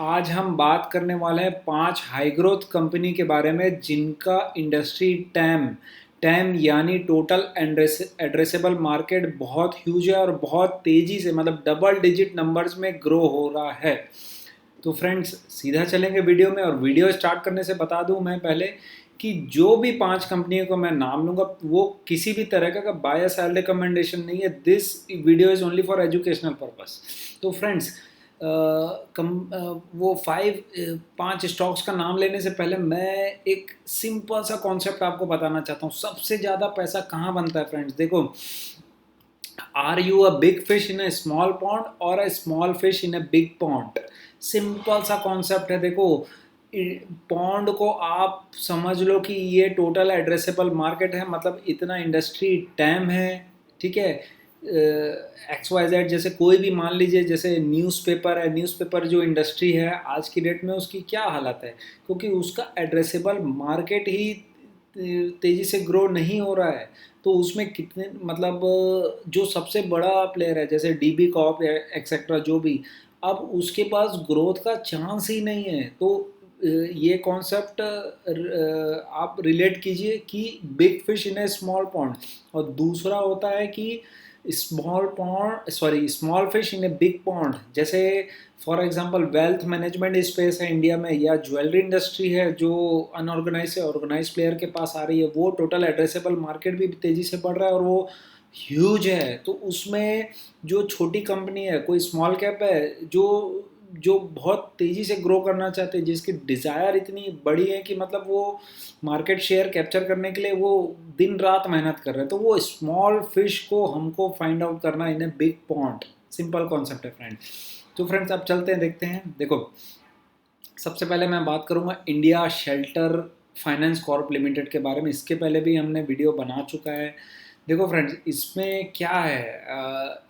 आज हम बात करने वाले हैं 5 हाई ग्रोथ कंपनी के बारे में जिनका इंडस्ट्री टैम टैम यानी टोटल एड्रेसेबल मार्केट बहुत ह्यूज है और बहुत तेज़ी से मतलब डबल डिजिट नंबर्स में ग्रो हो रहा है। तो फ्रेंड्स सीधा चलेंगे वीडियो में, और वीडियो स्टार्ट करने से बता दूं मैं पहले कि जो भी 5 कंपनियों को मैं नाम लूँगा वो किसी भी तरह का बाय सेल रिकमेंडेशन नहीं है। This video is only for educational purpose. तो फ्रेंड्स वो 5 स्टॉक्स का नाम लेने से पहले मैं एक सिंपल सा कॉन्सेप्ट आपको बताना चाहता हूँ। सबसे ज़्यादा पैसा कहाँ बनता है फ्रेंड्स? देखो, are you a big fish in a small pond और a small fish in a big pond? Simple सा कॉन्सेप्ट है। देखो, पॉन्ड को आप समझ लो कि ये टोटल एड्रेसेबल मार्केट है, मतलब इतना इंडस्ट्री टैम है। ठीक है, एक्स वाई जेड जैसे कोई भी मान लीजिए, जैसे न्यूज़पेपर है, न्यूज़पेपर जो इंडस्ट्री है आज की डेट में उसकी क्या हालत है, क्योंकि उसका एड्रेसेबल मार्केट ही तेज़ी से ग्रो नहीं हो रहा है। तो उसमें कितने मतलब जो सबसे बड़ा प्लेयर है जैसे डीबी कॉप एक्सेट्रा जो भी, अब उसके पास ग्रोथ का चांस ही नहीं है। तो ये कॉन्सेप्ट आप रिलेट कीजिए कि big fish in a small pond, और दूसरा होता है कि small fish in a big pond. जैसे for example wealth management space है इंडिया में, या ज्वेलरी इंडस्ट्री है जो अनऑर्गेनाइज से ऑर्गेनाइज प्लेयर के पास आ रही है, वो टोटल एड्रेसेबल मार्केट भी तेज़ी से बढ़ रहा है और वो ह्यूज है। तो उसमें जो छोटी कंपनी है, कोई स्मॉल कैप है जो जो बहुत तेज़ी से ग्रो करना चाहते हैं, जिसकी डिज़ायर इतनी बड़ी है कि मतलब वो मार्केट शेयर कैप्चर करने के लिए वो दिन रात मेहनत कर रहे हैं, तो वो स्मॉल फिश को हमको फाइंड आउट करना in a big pond. Simple concept है फ्रेंड। तो फ्रेंड्स अब चलते हैं, देखते हैं। देखो, सबसे पहले मैं बात करूंगा India shelter finance Corp limited के बारे में। इसके पहले भी हमने वीडियो बना चुका है। देखो फ्रेंड्स, इसमें क्या है,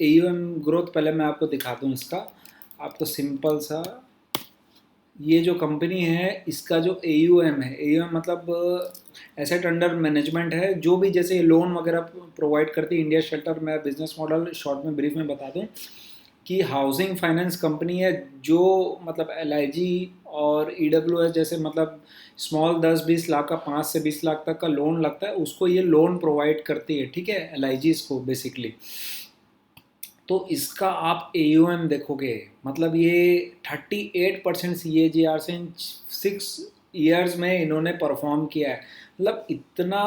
एयूएम ग्रोथ पहले मैं आपको दिखा दूं इसका। आपको सिंपल सा, ये जो कंपनी है इसका जो एयूएम है, एयूएम मतलब एसेट अंडर मैनेजमेंट है, जो भी जैसे लोन वगैरह प्रोवाइड करती है इंडिया शेल्टर। मैं बिजनेस मॉडल शॉर्ट में ब्रीफ में बता दूं कि हाउसिंग फाइनेंस कंपनी है जो मतलब एलआईजी और ईडब्ल्यूएस जैसे मतलब स्मॉल 10-20 लाख का, 5 से 20 लाख तक का लोन लगता है उसको ये लोन प्रोवाइड करती है। ठीक है, एलआईजी इसको बेसिकली। तो इसका आप एयूएम देखोगे, मतलब ये 38% CAGR से इन 6 ईयर्स में इन्होंने परफॉर्म किया है। मतलब इतना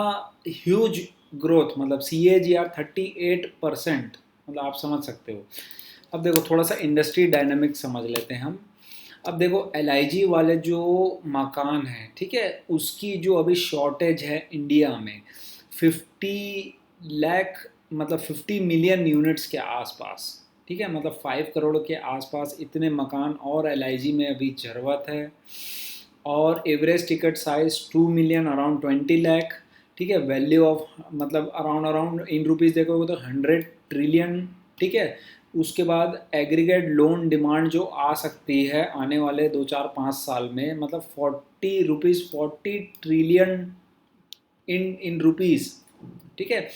ह्यूज ग्रोथ, मतलब CAGR 38%, मतलब आप समझ सकते हो। अब देखो थोड़ा सा इंडस्ट्री डायनामिक्स समझ लेते हैं हम। अब देखो एलआईजी वाले जो मकान है, ठीक है, उसकी जो अभी शॉर्टेज है इंडिया में 50 लाख, मतलब 50 मिलियन यूनिट्स के आसपास। ठीक है, मतलब 5 करोड़ के आसपास इतने मकान और एलआईजी में अभी ज़रूरत है। और average ticket size 2 million, around 20 lakh. ठीक है, वैल्यू ऑफ मतलब अराउंड अराउंड इन रुपीज़ देखोगे तो 100 ट्रिलियन। ठीक है, उसके बाद एग्रीगेट लोन डिमांड जो आ सकती है आने वाले 2-4-5 साल में, मतलब 40 ट्रिलियन इन रुपीज़। ठीक है,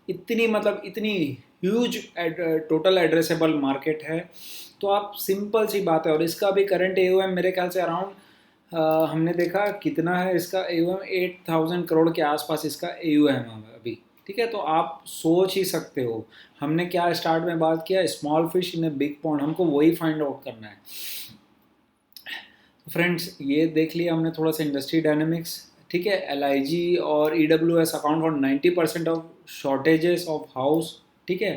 इतनी मतलब इतनी ह्यूज टोटल एड्रेसेबल मार्केट है। तो आप सिंपल सी बात है, और इसका भी करंट एयूएम मेरे ख्याल से अराउंड हमने देखा कितना है इसका एयूएम, 8,000 करोड़ के आसपास इसका एयूएम है अभी। ठीक है, तो आप सोच ही सकते हो हमने क्या स्टार्ट में बात किया, small fish in a big pond, हमको वही फाइंड आउट करना है। फ्रेंड्स ये देख लिया हमने थोड़ा सा इंडस्ट्री डायनेमिक्स। ठीक है, एलआईजी और EWS account for 90% of shortages of house. ठीक है,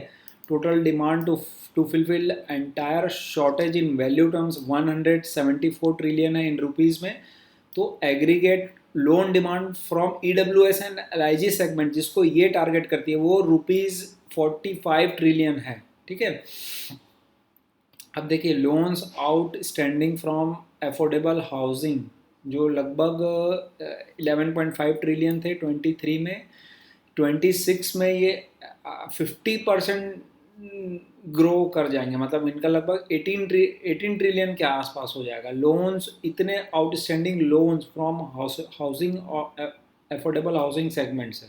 total demand to fulfil entire shortage in value terms 174 trillion है इन रुपीज़ में। तो aggregate loan demand from EWS and LIG segment जिसको ये टारगेट करती है वो ₹45 ट्रिलियन है। ठीक है, अब देखिए loans outstanding from affordable housing जो लगभग 11.5 ट्रिलियन थे 23 में। 26 में ये 50% ग्रो कर जाएंगे, मतलब इनका लगभग 18 ट्रिलियन के आसपास हो जाएगा। लोन्स इतने आउटस्टैंडिंग लोन्स फ्रॉम हाउसिंग और अफोर्डेबल हाउसिंग सेगमेंट से।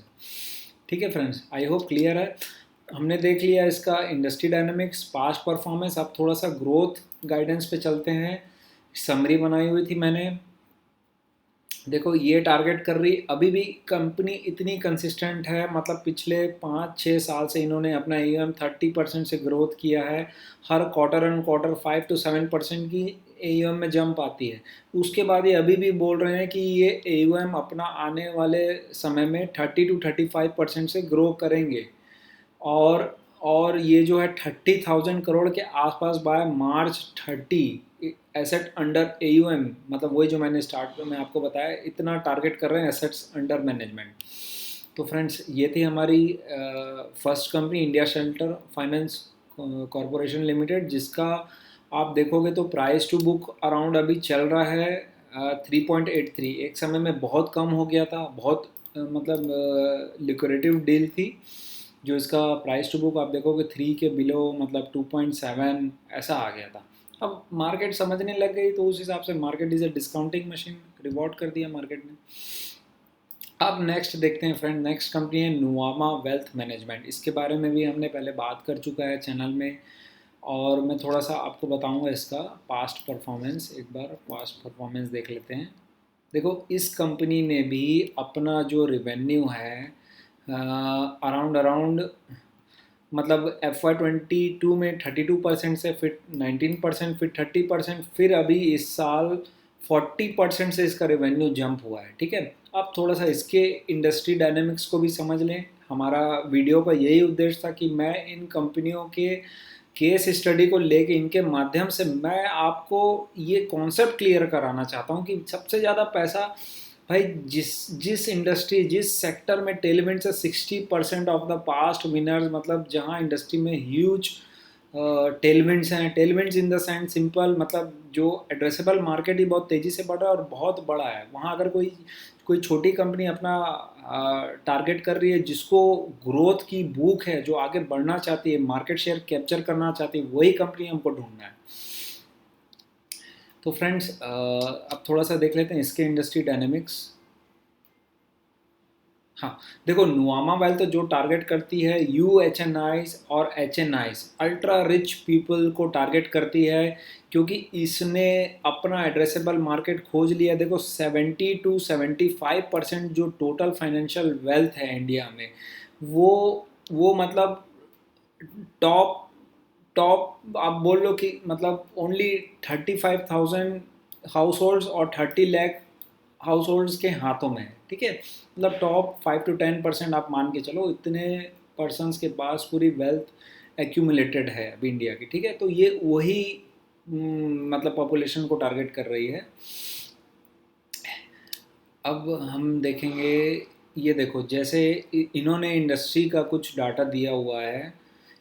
ठीक है फ्रेंड्स, आई होप क्लियर है। हमने देख लिया इसका इंडस्ट्री डायनामिक्स, पास्ट परफॉर्मेंस। अब थोड़ा सा ग्रोथ गाइडेंस पे चलते हैं। समरी बनाई हुई थी मैंने। देखो ये टारगेट कर रही, अभी भी कंपनी इतनी कंसिस्टेंट है, मतलब पिछले 5-6 साल से इन्होंने अपना AUM 30% से ग्रोथ किया है। हर क्वार्टर एंड क्वार्टर 5 to 7% की AUM में जंप आती है। उसके बाद ये अभी भी बोल रहे हैं कि ये AUM अपना आने वाले समय में 30 to 35% से ग्रो करेंगे। और और ये जो है 30,000 करोड़ के आसपास by March 30 asset under AUM, मतलब वही जो मैंने स्टार्ट में आपको बताया, इतना टारगेट कर रहे हैं एसेट्स अंडर मैनेजमेंट। तो फ्रेंड्स ये थी हमारी first company India shelter finance corporation limited, जिसका आप देखोगे तो प्राइस टू बुक अराउंड अभी चल रहा है 3.83। एक समय में बहुत कम हो गया था, बहुत मतलब लिक्विडेटिव डील थी, जो इसका प्राइस टू बुक आप देखोगे 3 के बिलो, मतलब 2.7 ऐसा आ गया था। अब मार्केट समझने लग गई तो उस हिसाब से market is a discounting machine, reward कर दिया मार्केट ने। अब नेक्स्ट देखते हैं फ्रेंड, नेक्स्ट कंपनी है नुवामा वेल्थ मैनेजमेंट। इसके बारे में भी हमने पहले बात कर चुका है चैनल में, और मैं थोड़ा सा आपको बताऊंगा इसका पास्ट परफॉर्मेंस। एक बार पास्ट परफॉर्मेंस देख लेते हैं। देखो इस कंपनी ने भी अपना जो रिवेन्यू है अराउंड अराउंड, मतलब FY 22 में 32% से फिर 19%, फिर 30%, फिर अभी इस साल 40% से इसका रेवेन्यू जंप हुआ है। ठीक है, अब थोड़ा सा इसके इंडस्ट्री डायनेमिक्स को भी समझ लें। हमारा वीडियो का यही उद्देश्य था कि मैं इन कंपनियों के केस स्टडी को लेके, इनके माध्यम से मैं आपको ये कॉन्सेप्ट क्लियर कराना चाहता हूँ कि सबसे ज़्यादा पैसा भाई जिस जिस इंडस्ट्री, जिस सेक्टर में टेलमेंट से 60% ऑफ द पास्ट विनर्स, मतलब जहाँ इंडस्ट्री में ह्यूज टेलमेंट्स हैं, टेलमेंट्स इन द सेंस सिंपल, मतलब जो एड्रेसेबल मार्केट ही बहुत तेज़ी से बढ़ रहा है और बहुत बड़ा है, वहाँ अगर कोई कोई छोटी कंपनी अपना टारगेट कर रही है, जिसको ग्रोथ की भूख है, जो आगे बढ़ना चाहती है, मार्केट शेयर कैप्चर करना चाहती है, वही कंपनी हमको ढूंढना है। तो फ्रेंड्स अब थोड़ा सा देख लेते हैं इसके इंडस्ट्री डायनेमिक्स। हाँ, देखो नुआमा वेल्थ तो जो टारगेट करती है UHNIs और HNIs, अल्ट्रा रिच पीपल को टारगेट करती है, क्योंकि इसने अपना एड्रेसेबल मार्केट खोज लिया। देखो 70 to 75% जो टोटल फाइनेंशियल वेल्थ है इंडिया में, वो मतलब टॉप टॉप आप बोल लो कि मतलब ओनली 35,000 हाउस होल्ड्स और 30 लाख हाउस होल्ड्स के हाथों में है। ठीक है, मतलब टॉप 5 to 10% आप मान के चलो, इतने पर्सनस के पास पूरी वेल्थ एक्यूमुलेटेड है अभी इंडिया की। ठीक है, तो ये वही मतलब पॉपुलेशन को टारगेट कर रही है। अब हम देखेंगे, ये देखो जैसे इन्होंने इंडस्ट्री का कुछ डाटा दिया हुआ है।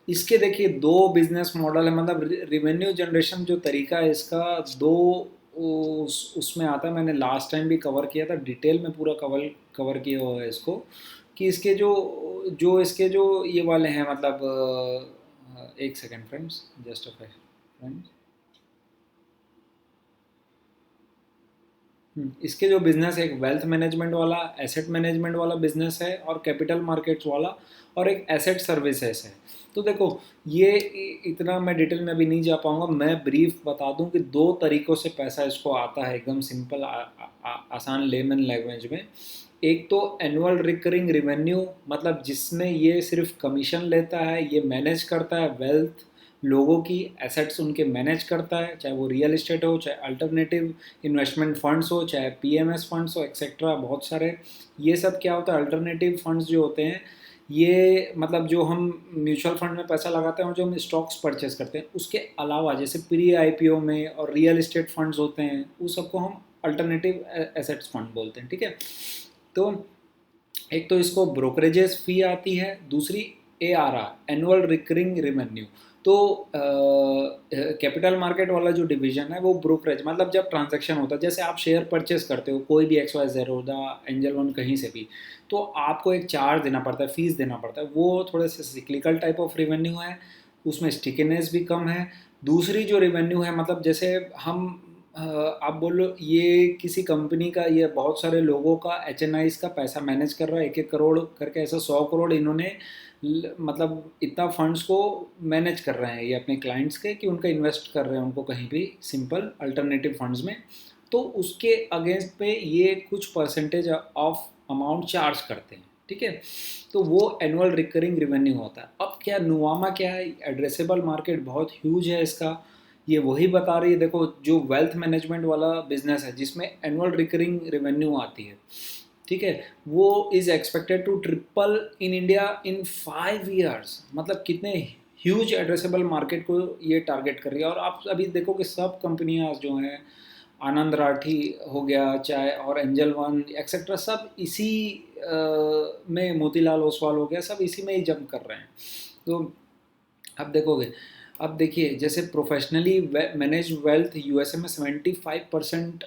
इसके देखिए दो बिजनेस मॉडल है, मतलब रिवेन्यू जनरेशन जो तरीका है इसका, दो उसमें आता है। मैंने लास्ट टाइम भी कवर किया था, डिटेल में पूरा कवर कवर किया हुआ है इसको, कि इसके जो जो इसके जो ये वाले हैं, मतलब एक second friends, just a friends. इसके जो बिजनेस है, एक वेल्थ मैनेजमेंट वाला, एसेट मैनेजमेंट वाला बिजनेस है, और कैपिटल मार्केट्स वाला, और एक एसेट सर्विसेज है। तो देखो ये इतना मैं डिटेल में अभी नहीं जा पाऊंगा, मैं ब्रीफ बता दूं कि दो तरीक़ों से पैसा इसको आता है, एकदम सिंपल आसान लेमन लैंग्वेज में। एक तो एनुअल रिकरिंग रिवेन्यू, मतलब जिसमें ये सिर्फ कमीशन लेता है, ये मैनेज करता है वेल्थ लोगों की, एसेट्स उनके मैनेज करता है, चाहे वो रियल इस्टेट हो, चाहे अल्टरनेटिव इन्वेस्टमेंट फंड्स हो, चाहे PMS फंड्स हो, एक्सेट्रा बहुत सारे। ये सब क्या होता है, अल्टरनेटिव फंड्स जो होते हैं, ये मतलब जो हम म्यूचुअल फंड में पैसा लगाते हैं और जो हम स्टॉक्स परचेस करते हैं, उसके अलावा जैसे प्री IPO में और रियल इस्टेट फंड्स होते हैं, उस सबको हम अल्टरनेटिव एसेट्स फंड बोलते हैं। ठीक है, तो एक तो इसको ब्रोकरेजेस फी आती है, दूसरी ARR एनुअल रिकरिंग रेवेन्यू। तो कैपिटल मार्केट वाला जो डिवीजन है वो ब्रोकरेज, मतलब जब ट्रांजैक्शन होता है, जैसे आप शेयर परचेस करते हो कोई भी XYZ होगा, एंजल वन कहीं से भी, तो आपको एक चार्ज देना पड़ता है, फीस देना पड़ता है। वो थोड़े से सिक्लिकल टाइप ऑफ रेवेन्यू है, उसमें स्टिकीनेस भी कम है। दूसरी जो रेवेन्यू है, मतलब जैसे हम अ, आप बोलो ये किसी कंपनी का, ये बहुत सारे लोगों का, एचएनआईज का पैसा मैनेज कर रहा है, 1-1 करोड़ करके, ऐसा 100 करोड़ इन्होंने मतलब इतना फंड्स को मैनेज कर रहे हैं ये अपने क्लाइंट्स के, कि उनका इन्वेस्ट कर रहे हैं उनको कहीं भी सिंपल अल्टरनेटिव फंड्स में। तो उसके अगेंस्ट पे ये कुछ परसेंटेज ऑफ अमाउंट चार्ज करते हैं, ठीक है। तो वो एनुअल रिकरिंग रेवेन्यू होता है। अब क्या नुवामा क्या है, एड्रेसेबल मार्केट बहुत ह्यूज है इसका। ये वही बता रही है, देखो जो वेल्थ मैनेजमेंट वाला बिजनेस है जिसमें एनुअल रिकरिंग रेवेन्यू आती है, ठीक है, वो is expected to triple in India in 5 years। मतलब कितने ह्यूज एड्रेसेबल मार्केट को ये टारगेट कर रही है। और आप अभी देखो कि सब कंपनियां जो हैं, आनंद राठी हो गया चाहे, और एंजल वन एक्सेट्रा, सब इसी में, मोतीलाल ओसवाल हो गया, सब इसी में ही जंप कर रहे हैं। तो अब देखोगे, अब देखिए जैसे प्रोफेशनली मैनेज वेल्थ यूएसए में 75%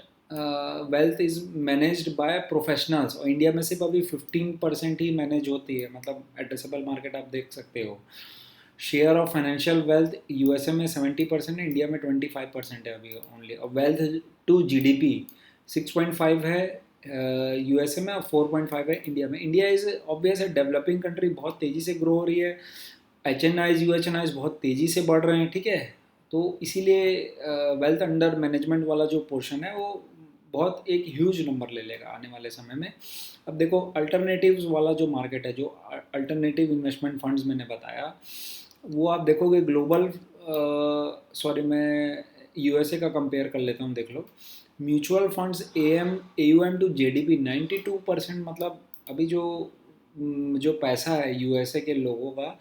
wealth is managed by professionals, और इंडिया में सिर्फ अभी 15% ही मैनेज होती है। मतलब एड्रेसेबल मार्केट आप देख सकते हो। Share of financial wealth USA में 70% है, इंडिया में 25% है अभी ओनली। और वेल्थ टू जीडीपी 6.5 है यूएसए में, और 4.5 है इंडिया में। इंडिया इज ऑब्वियस है डेवलपिंग कंट्री, बहुत तेज़ी से ग्रो हो रही है। एचएनआईज यूएचएनआईज बहुत तेज़ी से बढ़ रहे हैं, ठीक है। तो इसीलिए वेल्थ अंडर मैनेजमेंट वाला जो पोर्शन है वो बहुत एक ह्यूज नंबर ले लेगा आने वाले समय में। अब देखो अल्टरनेटिव्स वाला जो मार्केट है, जो अल्टरनेटिव इन्वेस्टमेंट फंड्स मैंने बताया, वो आप देखोगे ग्लोबल, सॉरी मैं यूएसए का कंपेयर कर लेता हूँ, देख लो। Mutual funds AM AUM to GDP 92%। मतलब अभी जो पैसा है यूएसए के लोगों का,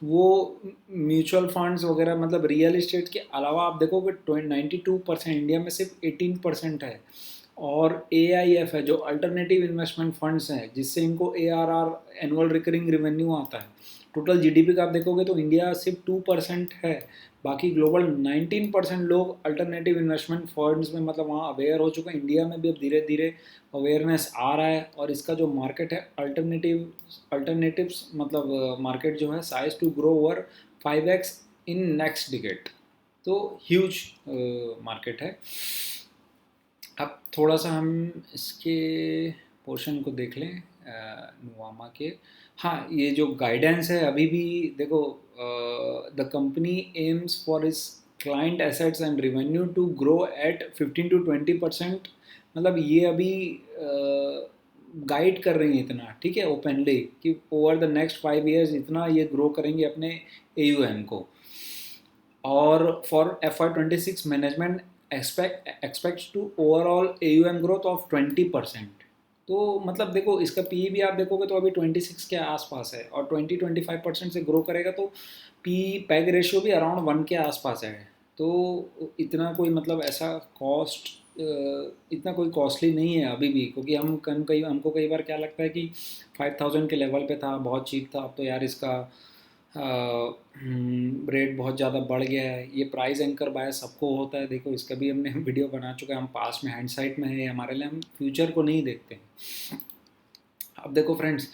वो म्यूचुअल फंड्स वगैरह, मतलब रियल इस्टेट के अलावा आप देखोगे 92%, इंडिया में सिर्फ 18% है। और ए आई एफ है जो अल्टरनेटिव इन्वेस्टमेंट फंड्स हैं, जिससे इनको A R R, annual recurring revenue आता है। टोटल जीडीपी का आप देखोगे तो इंडिया सिर्फ 2% है। बाकी ग्लोबल 19% लोग अल्टरनेटिव इन्वेस्टमेंट फंड्स में मतलब वहाँ अवेयर हो चुके हैं। इंडिया में भी अब धीरे धीरे अवेयरनेस आ रहा है, और इसका जो मार्केट है अल्टरनेटिव्स, मतलब मार्केट जो है size to grow over 5x in next decade. तो ह्यूज मार्केट है। अब थोड़ा सा हम इसके पोर्शन को देख लें नुवामा के। हाँ, ये जो गाइडेंस है अभी भी देखो, the company aims for its client assets and revenue to grow at 15 to 20%। मतलब ये अभी गाइड कर रही हैं इतना, ठीक है, ओपनली, कि ओवर द नेक्स्ट 5 years इतना ये ग्रो करेंगे अपने एयूएम को। और for FY26 management expects to overall AUM growth of 20%। तो मतलब देखो इसका पी भी आप देखोगे तो अभी 26 के आसपास है, और 20-25% से ग्रो करेगा, तो पी पैग रेशियो भी अराउंड 1 के आसपास है। तो इतना कोई मतलब ऐसा कॉस्ट, इतना कोई कॉस्टली नहीं है अभी भी, क्योंकि हमको कई बार क्या लगता है कि 5000 के लेवल पे था, बहुत चीप था, अब तो यार इसका रेट बहुत ज़्यादा बढ़ गया है। ये प्राइस एंकर बायस सबको होता है, देखो इसका भी हमने वीडियो बना चुका है। हम पास में हाइंडसाइट में है हमारे लिए, हम फ्यूचर को नहीं देखते हैं। अब देखो फ्रेंड्स,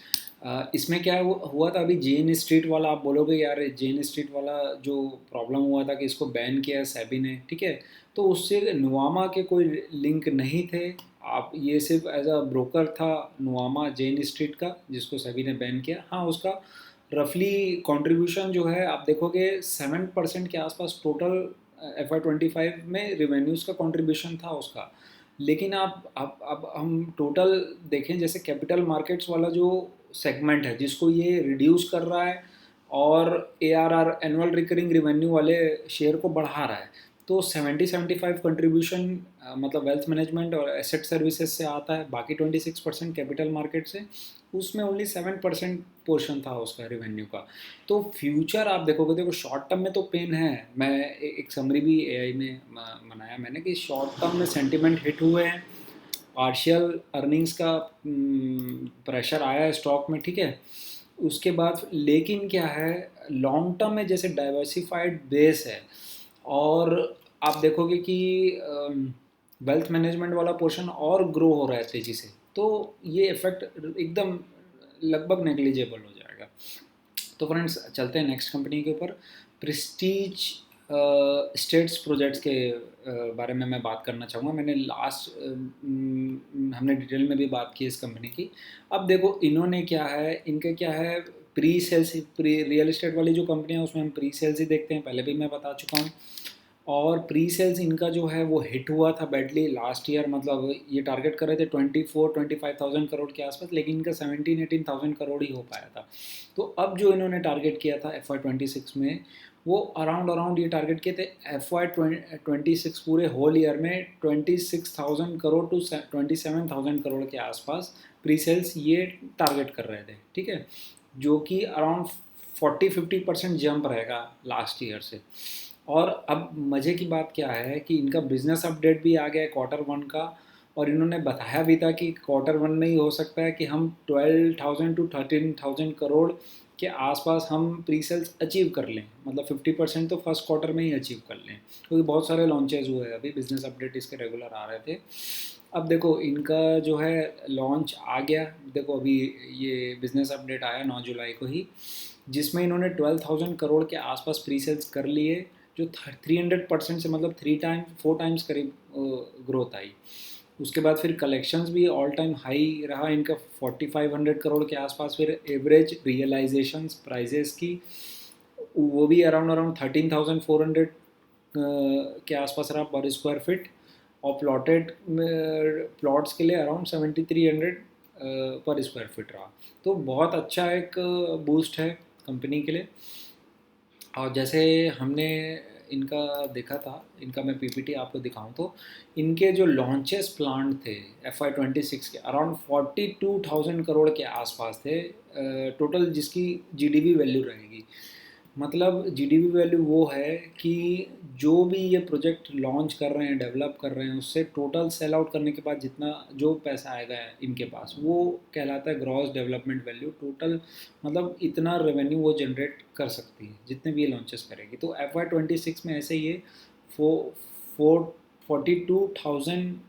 इसमें क्या हुआ था अभी, जेन स्ट्रीट वाला, आप बोलोगे यार जेन स्ट्रीट वाला जो प्रॉब्लम हुआ था कि इसको बैन किया सेबी ने, ठीक है। तो उससे नुवामा के कोई लिंक नहीं थे। आप ये सिर्फ एज अ ब्रोकर था नुवामा जेन स्ट्रीट का, जिसको सेबी ने बैन किया। हाँ, उसका रफली कंट्रीब्यूशन जो है आप देखोगे 7% के आसपास टोटल FY25 में रिवेन्यूज़ का कंट्रीब्यूशन था उसका। लेकिन आप अब हम टोटल देखें, जैसे कैपिटल मार्केट्स वाला जो सेगमेंट है जिसको ये रिड्यूस कर रहा है, और ARR एनुअल रिकरिंग रिवेन्यू वाले शेयर को बढ़ा रहा है, तो 70-75 कंट्रीब्यूशन मतलब वेल्थ मैनेजमेंट और एसेट सर्विसेज से आता है, बाकी 26% कैपिटल मार्केट से। उसमें ओनली 7% पोर्शन था उसका रेवेन्यू का। तो फ्यूचर आप देखोगे, देखो शॉर्ट टर्म में तो पेन है। मैं एक समरी भी एआई में बनाया मैंने, कि शॉर्ट टर्म में सेंटिमेंट हिट हुए हैं, पार्शियल अर्निंग्स का प्रेशर आया है स्टॉक में, ठीक है। उसके बाद लेकिन क्या है, लॉन्ग टर्म में जैसे डाइवर्सिफाइड बेस है, और आप देखोगे कि वेल्थ मैनेजमेंट वाला पोर्शन और ग्रो हो रहा है तेज़ी से, तो ये इफेक्ट एकदम लगभग नेग्लिजिबल हो जाएगा। तो फ्रेंड्स चलते हैं नेक्स्ट कंपनी के ऊपर, प्रेस्टीज स्टेट्स प्रोजेक्ट्स के बारे में मैं बात करना चाहूँगा। मैंने हमने डिटेल में भी बात की इस कंपनी की। अब देखो इन्होंने क्या है, इनके क्या है, pre sales, pre real estate वाली जो कंपनी है उसमें हम प्री सेल्स ही देखते हैं, पहले भी मैं बता चुका हूँ। और प्री सेल्स इनका जो है वो हिट हुआ था बैडली लास्ट ईयर, मतलब ये टारगेट कर रहे थे 24-25,000 करोड़ के आसपास, लेकिन इनका 17-18,000 करोड़ ही हो पाया था। तो अब जो इन्होंने टारगेट किया था FY26 में, वो अराउंड अराउंड ये टारगेट किए थे FY26 पूरे होल ईयर में 26,000 करोड़ टू 27,000 करोड़ के आसपास प्री सेल्स ये टारगेट कर रहे थे, ठीक है, जो कि अराउंड 40-50% जंप रहेगा लास्ट ईयर से। और अब मज़े की बात क्या है कि इनका बिजनेस अपडेट भी आ गया है Q1 का, और इन्होंने बताया भी था कि Q1 में ही हो सकता है कि हम 12,000 टू 13,000 करोड़ के आसपास हम प्री सेल्स अचीव कर लें, मतलब 50% तो फर्स्ट क्वार्टर में ही अचीव कर लें, क्योंकि बहुत सारे लॉन्चेज हुए हैं, अभी बिजनेस अपडेट इसके रेगुलर आ रहे थे। अब देखो इनका जो है लॉन्च आ गया, देखो अभी ये बिजनेस अपडेट आया 9 जुलाई को ही, जिसमें इन्होंने 12,000 करोड़ के आसपास प्री सेल्स कर लिए, जो 300% से मतलब 4 टाइम्स करीब ग्रोथ आई। उसके बाद फिर कलेक्शंस भी ऑल टाइम हाई रहा इनका 4,500 करोड़ के आसपास। फिर एवरेज रियलाइजेशंस प्राइजेस की वो भी अराउंड अराउंड 13,400 के आसपास रहा पर स्क्वायर फीट, और प्लॉटेड प्लॉट्स के लिए अराउंड 7,300 पर स्क्वायर फीट रहा। तो बहुत अच्छा एक बूस्ट है कंपनी के लिए। और जैसे हमने इनका देखा था, इनका मैं पीपीटी आपको दिखाऊं तो इनके जो लॉन्चेस प्लान थे FY26 के अराउंड 42,000 करोड़ के आसपास थे टोटल, जिसकी जीडीपी वैल्यू रहेगी। मतलब जीडीपी वैल्यू वो है कि जो भी ये प्रोजेक्ट लॉन्च कर रहे हैं, डेवलप कर रहे हैं, उससे टोटल सेल आउट करने के बाद जितना जो पैसा आएगा इनके पास, वो कहलाता है ग्रॉस डेवलपमेंट वैल्यू टोटल। मतलब इतना रेवेन्यू वो जनरेट कर सकती है जितने भी ये लॉन्चेस करेगी। तो FY26 में ऐसे ये 42,000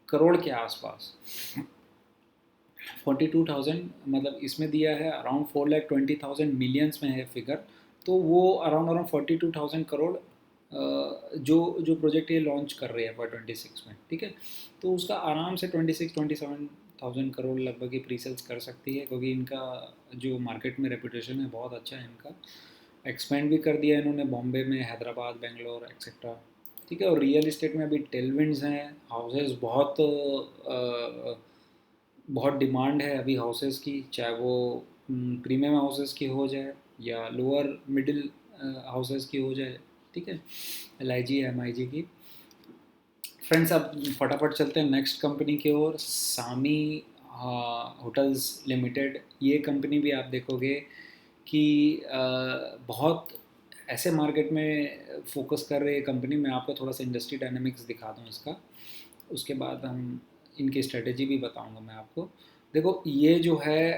करोड़ के आसपास, 42,000 मतलब इसमें दिया है अराउंड 4,20,000 मिलियंस में है फिगर। तो वो अराउंड अराउंड 42,000 करोड़ जो प्रोजेक्ट ये लॉन्च कर रही है FY26 में, ठीक है। तो उसका आराम से 26-27,000 करोड़ लगभग ही प्री सेल्स कर सकती है, क्योंकि इनका जो मार्केट में रेपुटेशन है बहुत अच्छा है इनका। एक्सपेंड भी कर दिया इन्होंने बॉम्बे में, हैदराबाद, बेंगलोर एक्सेट्रा, ठीक है। और रियल इस्टेट में अभी टेलविंड्स हैं, हाउसेस बहुत डिमांड है अभी हाउसेस की, चाहे वो प्रीमियम हाउसेस की हो जाए या लोअर मिडिल हाउसेस की हो जाए, ठीक है, LIG MIG की। फ्रेंड्स अब फटाफट चलते हैं नेक्स्ट कंपनी की ओर, सामी होटल्स लिमिटेड। ये कंपनी भी आप देखोगे कि बहुत ऐसे मार्केट में फोकस कर रही है कंपनी। मैं आपको थोड़ा सा इंडस्ट्री डायनामिक्स दिखा दूँ इसका, उसके बाद हम इनकी स्ट्रेटेजी भी बताऊंगा मैं आपको। देखो ये जो है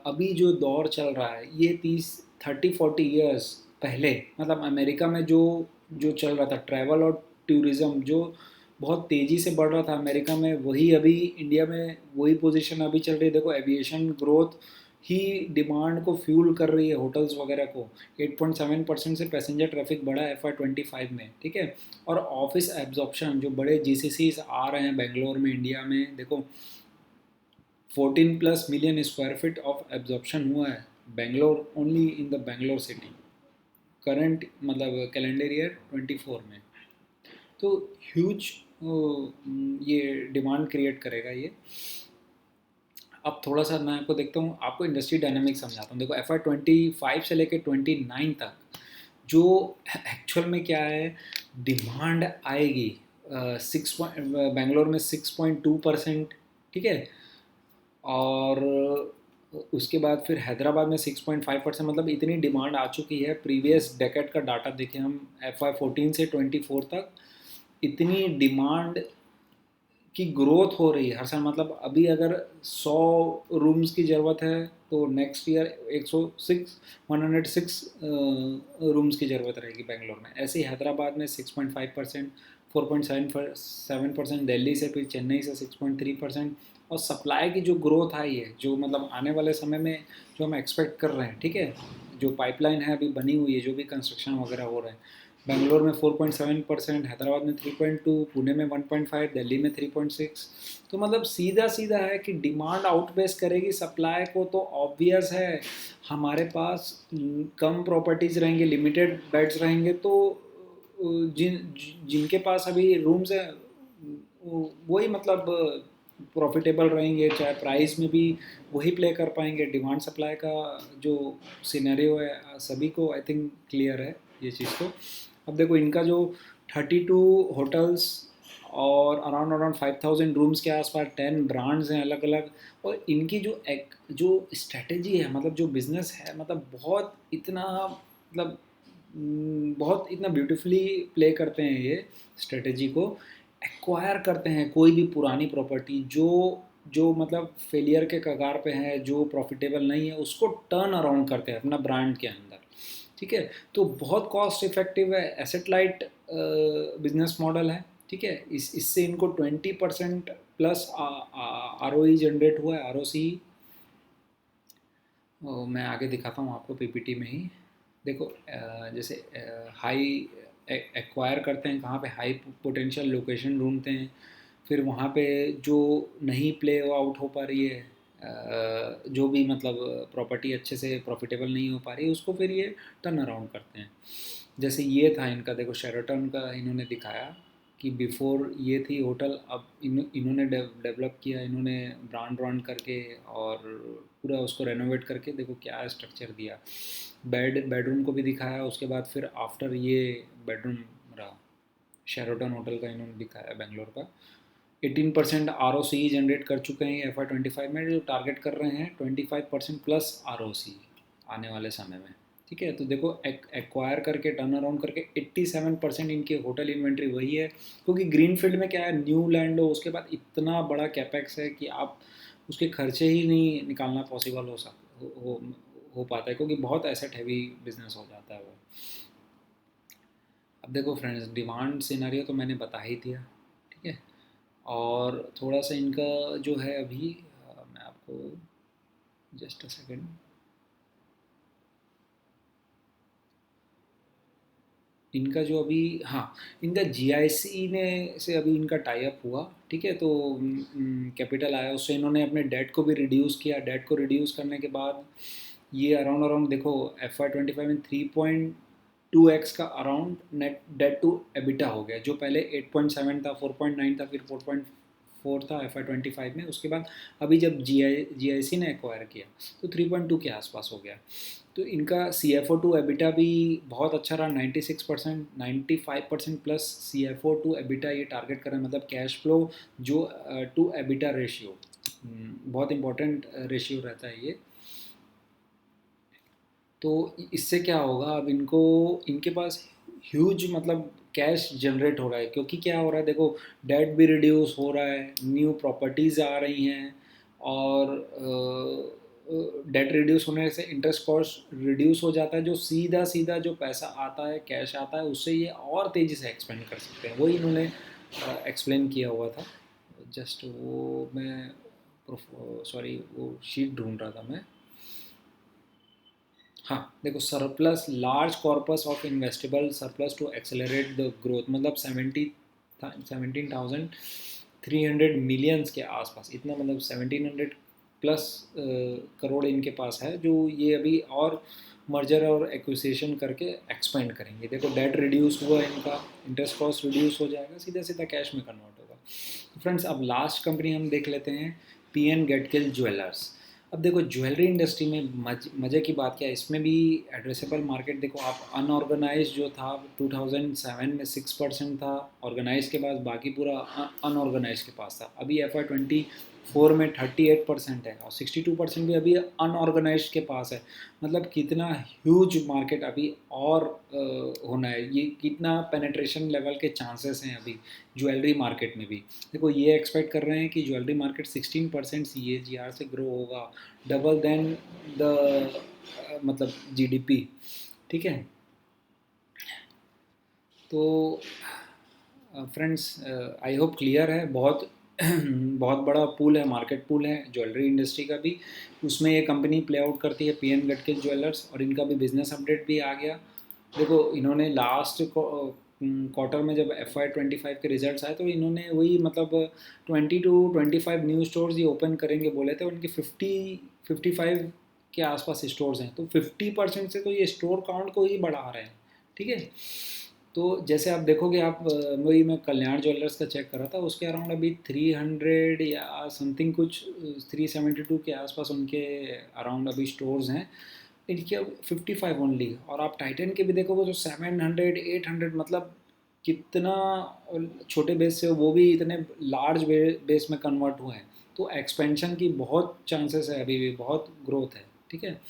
अभी जो दौर चल रहा है ये 30-40 ईयर्स पहले, मतलब अमेरिका में जो जो चल रहा था ट्रैवल और टूरिज़्म, जो बहुत तेज़ी से बढ़ रहा था अमेरिका में, वही अभी इंडिया में वही पोजीशन अभी चल रही है। देखो एविएशन ग्रोथ ही डिमांड को फ्यूल कर रही है, होटल्स वगैरह को। 8.7% से पैसेंजर ट्रैफिक बढ़ा है FY25 में, ठीक है। और ऑफिस एब्जॉर्प्शन जो बड़े GCCs आ रहे हैं बेंगलोर में, इंडिया में, देखो 14+ million square feet of absorption हुआ है Bangalore, only in the Bangalore city current, मतलब कैलेंडर ईयर 24 में। तो ह्यूज ये डिमांड क्रिएट करेगा ये। अब थोड़ा सा मैं आपको देखता हूँ, आपको इंडस्ट्री डायनामिक समझाता हूँ। देखो FY25 से लेकर 29 तक जो एक्चुअल में क्या है डिमांड आएगी, 6 बेंगलोर में 6.2%, ठीक है। और उसके बाद फिर हैदराबाद में 6.5%, मतलब इतनी डिमांड आ चुकी है। प्रीवियस डेकेड का डाटा देखें हम, FY14 से 24 तक इतनी डिमांड की ग्रोथ हो रही है हर साल। मतलब अभी अगर 100 रूम्स की ज़रूरत है तो नेक्स्ट ईयर 106 रूम्स की ज़रूरत रहेगी बेंगलोर में। ऐसे ही हैदराबाद में 6.5%, 4.7% दिल्ली से, फिर चेन्नई से 6.3%। और सप्लाई की जो ग्रोथ आई है, जो मतलब आने वाले समय में जो हम एक्सपेक्ट कर रहे हैं, ठीक है, जो पाइपलाइन है अभी बनी हुई है, जो भी कंस्ट्रक्शन वगैरह हो रहा है, बेंगलोर में 4.7%, हैदराबाद में 3.2, पुणे में 1.5, दिल्ली में 3.6। तो मतलब सीधा सीधा है कि डिमांड आउटपेस करेगी सप्लाई को, तो ऑब्वियस है हमारे पास कम प्रॉपर्टीज़ रहेंगे, लिमिटेड बेड्स रहेंगे, तो जिनके पास अभी रूम्स है वही मतलब प्रॉफिटेबल रहेंगे, चाहे प्राइस में भी वही प्ले कर पाएंगे। डिमांड सप्लाई का जो सिनेरियो है सभी को आई थिंक क्लियर है ये चीज़ तो। अब देखो इनका जो 32 होटल्स और अराउंड अराउंड 5000 रूम्स के आसपास 10 ब्रांड्स हैं अलग अलग, और इनकी जो स्ट्रेटेजी है, मतलब जो बिज़नेस है, मतलब बहुत इतना मतलब बहुत इतना ब्यूटीफुली प्ले करते हैं ये स्ट्रेटेजी को। एक्वायर करते हैं कोई भी पुरानी प्रॉपर्टी जो जो मतलब फेलियर के कगार पे है, जो प्रॉफिटेबल नहीं है, उसको टर्न अराउंड करते हैं अपना ब्रांड के अंदर। ठीक है, तो बहुत कॉस्ट इफेक्टिव है, एसेट लाइट बिजनेस मॉडल है। ठीक है, इससे इनको 20% प्लस आर ओ जनरेट हुआ है, आर ओ सी। मैं आगे दिखाता हूँ आपको पीपीटी में ही। देखो जैसे हाई एक्वायर करते हैं कहाँ पे, हाई पोटेंशियल लोकेशन ढूंढते हैं, फिर वहाँ पे जो नहीं प्ले आउट हो पा रही है, जो भी मतलब प्रॉपर्टी अच्छे से प्रॉफिटेबल नहीं हो पा रही है, उसको फिर ये टर्न अराउंड करते हैं। जैसे ये था इनका, देखो शेराटन का इन्होंने दिखाया कि बिफोर ये थी होटल, अब इन्होंने डेवलप किया, इन्होंने ब्रांड करके और पूरा उसको रेनोवेट करके देखो क्या स्ट्रक्चर दिया। बेडरूम को भी दिखाया, उसके बाद फिर आफ्टर ये बेडरूम रहा। शेराटन होटल का इन्होंने दिखाया बेंगलोर का। 18% आर ओ सी जनरेट कर चुके हैं FY25 में, जो टारगेट कर रहे हैं 25% प्लस आर ओ सी आने वाले समय में। ठीक है, तो देखो एक्वायर करके टर्न अराउंड करके 87% इनकी होटल इन्वेंट्री वही है, क्योंकि ग्रीन फील्ड में क्या है, न्यू लैंड हो, उसके बाद इतना बड़ा कैपेक्स है कि आप उसके खर्चे ही नहीं निकालना पॉसिबल हो पाता है, क्योंकि बहुत एसेट हैवी बिजनेस हो जाता है वो। अब देखो फ्रेंड्स, डिमांड सिनेरियो तो मैंने बता ही दिया। ठीक है, और थोड़ा सा इनका जो है अभी मैं आपको जस्ट अ सेकेंड, इनका जो अभी, हाँ, इनका जीआईसी ने से अभी इनका टाई अप हुआ। ठीक है, तो कैपिटल आया, उससे इन्होंने अपने डेट को भी रिड्यूस किया। डेट को रिड्यूस करने के बाद ये अराउंड अराउंड देखो FY25 में 3.2x का around net debt to EBITDA हो गया, जो पहले 8.7 था, 4.9 था, फिर 4.4 था FY25 में। उसके बाद अभी जब जीआईसी ने एक्वायर किया तो 3.2 के आसपास हो गया। तो इनका CFO to एबिटा भी बहुत अच्छा रहा, 96%, 95% प्लस CFO to एबिटा ये टारगेट कर रहे हैं, मतलब कैश फ्लो जो टू एबिटा रेशियो, बहुत इंपॉर्टेंट रेशियो रहता है ये। तो इससे क्या होगा, अब इनको इनके पास ह्यूज मतलब कैश जनरेट हो रहा है, क्योंकि क्या हो रहा है देखो, डेट भी रिड्यूस हो रहा है, न्यू प्रॉपर्टीज़ आ रही हैं, और डेट रिड्यूस होने से इंटरेस्ट कॉस्ट रिड्यूस हो जाता है, जो सीधा सीधा जो पैसा आता है, कैश आता है, उससे ये और तेज़ी से एक्सपेंड कर सकते हैं। वही इन्होंने एक्सप्लेन किया हुआ था। जस्ट वो मैं सॉरी वो शीट ढूंढ रहा था मैं। हाँ देखो, surplus large corpus of investable surplus to accelerate the growth, मतलब 17,300 मिलियंस के आसपास, इतना मतलब 1700 प्लस करोड़ इनके पास है, जो ये अभी और मर्जर और एक्विजिशन करके एक्सपेंड करेंगे। देखो डेट रिड्यूस हुआ इनका, इंटरेस्ट कॉस्ट रिड्यूस हो जाएगा, सीधा सीधा कैश में कन्वर्ट होगा। तो फ्रेंड्स, अब लास्ट कंपनी हम देख लेते हैं, PN गेटकिल ज्वेलर्स। अब देखो ज्वेलरी इंडस्ट्री में मज़े की बात क्या है, इसमें भी एड्रेसेबल मार्केट देखो आप, अनऑर्गेनाइज जो था 2007 में 6% था, ऑर्गेनाइज के पास बाकी पूरा अनऑर्गेनाइज के पास था। अभी FY24 में 38% है, और 62% भी अभी अनऑर्गेनाइज के पास है। मतलब कितना ह्यूज मार्केट अभी और होना है, ये कितना पेनेट्रेशन लेवल के चांसेस हैं अभी ज्वेलरी मार्केट में भी। देखो ये एक्सपेक्ट कर रहे हैं कि ज्वेलरी मार्केट 16% CAGR से ग्रो होगा, डबल देन द मतलब GDP। ठीक है, तो फ्रेंड्स आई होप क्लियर है। बहुत बहुत बड़ा पूल है, मार्केट पूल है ज्वेलरी इंडस्ट्री का भी, उसमें ये कंपनी प्ले आउट करती है, PN गटके ज्वेलर्स, और इनका भी बिजनेस अपडेट भी आ गया। देखो इन्होंने लास्ट क्वार्टर में जब FY 25 के रिजल्ट्स आए तो इन्होंने वही मतलब 20 to 25 न्यू स्टोर्स ये ओपन करेंगे बोले थे। उनके 50-55 के आसपास स्टोर्स हैं, तो 50% से तो ये स्टोर काउंट को ही बढ़ा रहे हैं। ठीक है, तो जैसे आप देखोगे, आप वही मैं कल्याण ज्वेलर्स का चेक कर रहा था, उसके अराउंड अभी 300 या समथिंग कुछ 372 के आसपास उनके अराउंड अभी स्टोर्स हैं। इनके अब 55 ओनली। और आप टाइटन के भी देखोगे तो 700 800, मतलब कितना छोटे बेस से वो भी इतने लार्ज बेस में कन्वर्ट हुए हैं। तो एक्सपेंशन की बहुत चांसेस है, अभी भी बहुत ग्रोथ है। ठीक है,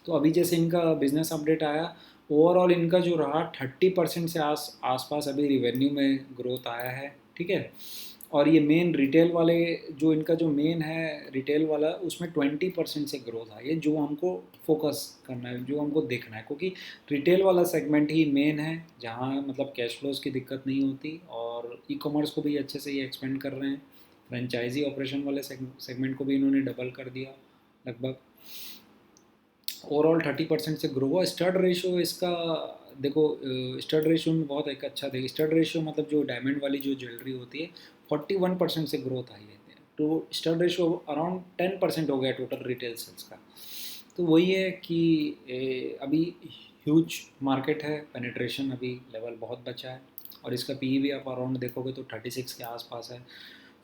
तो अभी जैसे इनका बिजनेस अपडेट आया, ओवरऑल इनका जो रहा 30% से आसपास अभी रिवेन्यू में ग्रोथ आया है। ठीक है, और ये मेन रिटेल वाले, जो इनका जो मेन है रिटेल वाला, उसमें 20% से ग्रोथ आई है, जो हमको फोकस करना है, जो हमको देखना है, क्योंकि रिटेल वाला सेगमेंट ही मेन है जहाँ मतलब कैश फ्लोज की दिक्कत नहीं होती। और ई कॉमर्स को भी अच्छे से ये एक्सपेंड कर रहे हैं। फ्रेंचाइजी ऑपरेशन वाले सेगमेंट को भी इन्होंने डबल कर दिया लगभग। ओवरऑल 30% से ग्रो हुआ। स्टड रेशियो इसका देखो, स्टड रेशियो में बहुत एक अच्छा देखिए, स्टड रेशियो मतलब जो डायमंड वाली जो ज्वेलरी होती है, 41% से ग्रोथ आई है। तो स्टड रेशियो अराउंड 10% हो गया टोटल रिटेल सेल्स का। तो वही है कि अभी ह्यूज मार्केट है, पेनिट्रेशन अभी लेवल बहुत बचा है। और इसका पी भी आप अराउंड देखोगे तो 36 के आसपास है।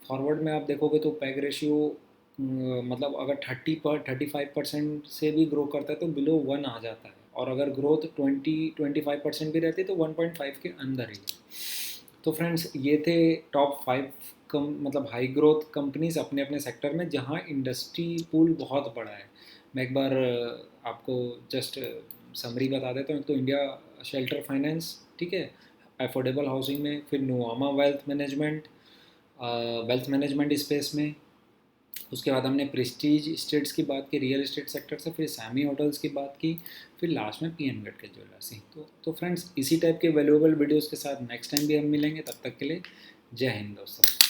फॉरवर्ड में आप देखोगे तो पैग रेशियो मतलब अगर 35% से भी ग्रो करता है तो बिलो 1 आ जाता है। और अगर ग्रोथ 20-25% भी रहती है तो 1.5 के अंदर ही है। तो फ्रेंड्स, ये थे टॉप 5 मतलब हाई ग्रोथ कंपनीज अपने अपने सेक्टर में, जहाँ इंडस्ट्री पूल बहुत बड़ा है। मैं एक बार आपको जस्ट समरी बता देता हूँ। तो इंडिया शेल्टर फाइनेंस, ठीक है, अफोर्डेबल हाउसिंग में, फिर नुआमा वेल्थ मैनेजमेंट स्पेस में। उसके बाद हमने प्रेस्टीज स्टेट्स की बात की, रियल एस्टेट सेक्टर से, फिर सैमी होटल्स की बात की, फिर लास्ट में PNB के ज्वेलर्स ही। तो फ्रेंड्स, इसी टाइप के वैल्यूएबल वीडियोस के साथ नेक्स्ट टाइम भी हम मिलेंगे। तब तक के लिए जय हिंद दोस्तों।